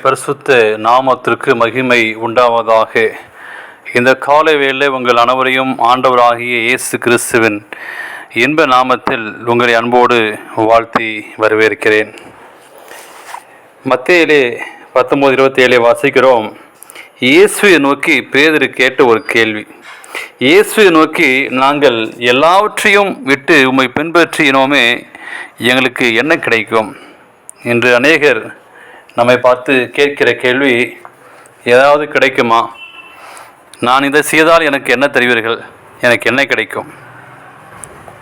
பரிசுத்த நாமத்திற்கு மகிமை உண்டாவதாக. இந்த காலை வேளை உங்கள் அனைவரையும் ஆண்டவராகிய இயேசு கிறிஸ்துவின் இன்ப நாமத்தில் உங்களை அன்போடு வாழ்த்தி வரவேற்கிறேன். மத்தேயிலே 19:27 வாசிக்கிறோம். இயேசுவை நோக்கி பேதுரு கேட்ட ஒரு கேள்வி. இயேசுவை நோக்கி, நாங்கள் எல்லாவற்றையும் விட்டு உம்மை பின்பற்றினோமே, எங்களுக்கு என்ன கிடைக்கும்? இன்று அநேகர் நம்மை பார்த்து கேட்கிற கேள்வி, ஏதாவது கிடைக்குமா? நான் இதை செய்தால் எனக்கு என்ன தருவீர்கள்? எனக்கு என்ன கிடைக்கும்?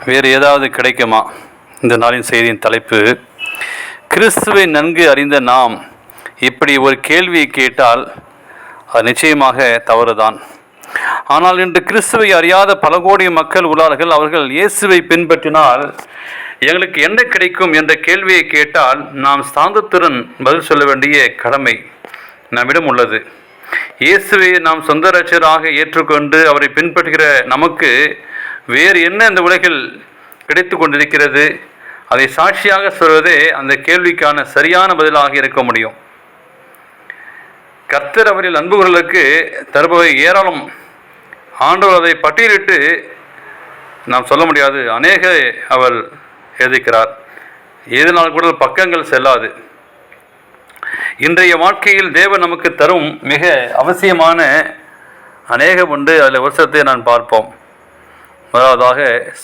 வேறு ஏதாவது கிடைக்குமா? இந்த நாளின் செய்தியின் தலைப்பு, கிறிஸ்துவை நன்கு அறிந்த நாம் இப்படி ஒரு கேள்வியை கேட்டால் அது நிச்சயமாக தவறுதான். ஆனால் இன்று கிறிஸ்துவை அறியாத பல கோடி மக்கள் உள்ளார்கள். அவர்கள் இயேசுவை பின்பற்றினால் எங்களுக்கு என்ன கிடைக்கும் என்ற கேள்வியை கேட்டால் நாம் சாந்தத்துடன் பதில் சொல்ல வேண்டிய கடமை நம்மிடம் உள்ளது. இயேசுவை நாம் சொந்த இரட்சகராக ஏற்றுக்கொண்டு அவரை பின்பற்றுகிற நமக்கு வேறு என்ன இந்த உலகில் கிடைத்து கொண்டிருக்கிறது? அதை சாட்சியாக சொல்வதே அந்த கேள்விக்கான சரியான பதிலாக இருக்க முடியும். கர்த்தர் அவரில் அன்புகளுக்கு தருபவை ஏராளம். ஆண்டவர் அதை பட்டியலிட்டு நாம் சொல்ல முடியாது. அநேக அவர் எழுதிக்கிறார். எதனால் கூட பக்கங்கள் செல்லாது. இன்றைய வாழ்க்கையில் தேவன் நமக்கு தரும் மிக அவசியமான அநேகம் உண்டு. அதில் வருஷத்தை நான் பார்ப்போம். முதலாவதாக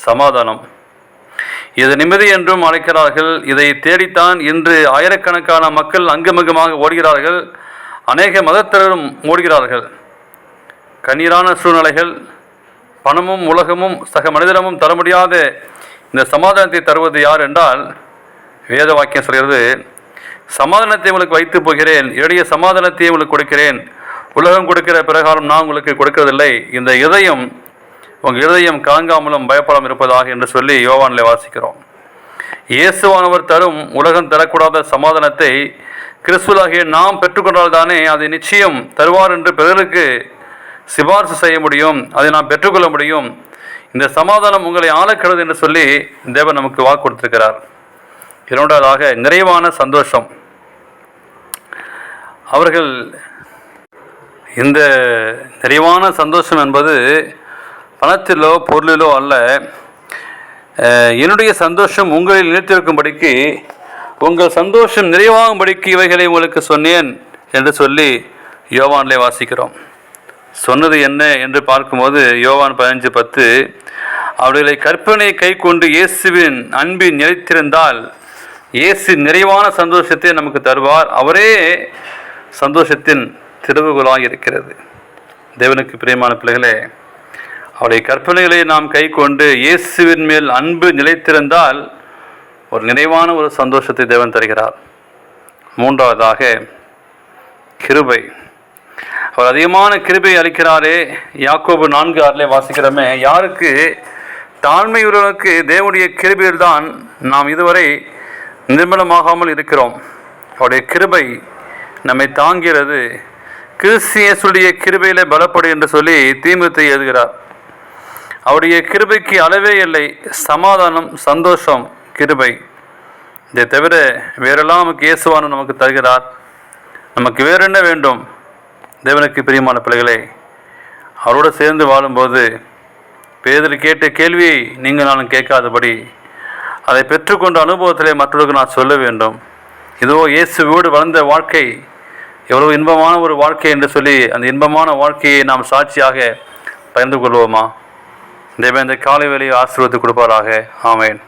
சமாதானம். இது நிம்மதி என்றும் அழைக்கிறார்கள். இதை தேடித்தான் இன்று ஆயிரக்கணக்கான மக்கள் அங்குமிங்குமாக ஓடுகிறார்கள். அநேக மதத்தினரும் ஓடுகிறார்கள். கண்ணீரான சூழ்நிலைகள், பணமும் உலகமும் சக மனிதனமும் தர முடியாத இந்த சமாதானத்தை தருவது யார் என்றால், வேத வாக்கியம் சொல்கிறது, சமாதானத்தை உங்களுக்கு வைத்து போகிறேன், எளிய சமாதானத்தை உங்களுக்கு கொடுக்கிறேன், உலகம் கொடுக்கிற பிரகாரம் நான் உங்களுக்கு கொடுக்கறதில்லை, இந்த இதயம் உங்கள் இதயம் கலங்காமலும் பயப்படாமல் இருப்பதாக என்று சொல்லி யோவானில் வாசிக்கிறோம். இயேசுவானவர் தரும் உலகம் தரக்கூடாத சமாதானத்தை கிறிஸ்துவாகிய நாம் பெற்றுக்கொண்டால் தானே அதை நிச்சயம் தருவார் என்று பிறருக்கு சிபாரிசு செய்ய முடியும், அதை நாம் பெற்றுக்கொள்ள முடியும். இந்த சமாதானம் உங்களை ஆளக்கிறது என்று சொல்லி தேவன் நமக்கு வாக்கு கொடுத்திருக்கிறார். இரண்டாவதாக நிறைவான சந்தோஷம். அவர்கள் இந்த நிறைவான சந்தோஷம் என்பது பணத்திலோ பொருளிலோ அல்ல. என்னுடைய சந்தோஷம் உங்களில் நிலைத்திருக்கும்படிக்கு, உங்கள் சந்தோஷம் நிறைவாகும்படிக்கு இவைகளை உங்களுக்கு சொன்னேன் என்று சொல்லி யோவானிலே வாசிக்கிறோம். சொன்னது என்ன என்று பார்க்கும்போது யோவான் 15:10, அவர்களை கற்பனை கை கொண்டு இயேசுவின் அன்பின் நிலைத்திருந்தால் இயேசு நிறைவான சந்தோஷத்தை நமக்கு தருவார். அவரே சந்தோஷத்தின் திறவுகோலாக இருக்கிறது. தேவனுக்கு பிரியமான பிள்ளைகளே, அவருடைய கற்பனைகளை நாம் கை கொண்டு இயேசுவின் மேல் அன்பு நிலைத்திருந்தால் ஒரு நிறைவான ஒரு சந்தோஷத்தை தேவன் தருகிறார். மூன்றாவதாக கிருபை. அவர் அதிகமான கிருபை அளிக்கிறாரே. யாக்கோபு 4:6 வாசிக்கிறோமே, யாருக்கு தாழ்மையுள்ளவனுக்கு தேவனுடைய கிருபையில் தான் நாம் இதுவரை நிர்மலமாகாமல் இருக்கிறோம். அவருடைய கிருபை நம்மை தாங்கிறது. கிறிஸ்து இயேசுடைய கிருபையிலே பலப்படு என்று சொல்லி தீமோத்தேயு எழுதுகிறார். அவருடைய கிருபைக்கு அளவே இல்லை. சமாதானம், சந்தோஷம், கிருபை. இதை தவிர வேறெல்லாம் நமக்கு இயேசுவானவர் நமக்கு தருகிறார். நமக்கு வேற என்ன வேண்டும்? தேவனுக்கு பிரியமான பிள்ளைகளே, அவரோடு சேர்ந்து வாழும்போது பேதுரு கேட்ட கேள்வியை நீங்கள் நானும் கேட்காதபடி அதை பெற்றுக்கொண்ட அனுபவத்திலே மற்றவர்களுக்கு நான் சொல்ல வேண்டும். இதோ இயேசுவோடு வளர்ந்த வாழ்க்கை எவ்வளவு இன்பமான ஒரு வாழ்க்கை என்று சொல்லி அந்த இன்பமான வாழ்க்கையை நாம் சாட்சியாக பகிர்ந்து கொள்வோமா? தேவன் இந்த காலை வேளையை ஆசீர்வதித்து கொடுப்பாராக. ஆமென்.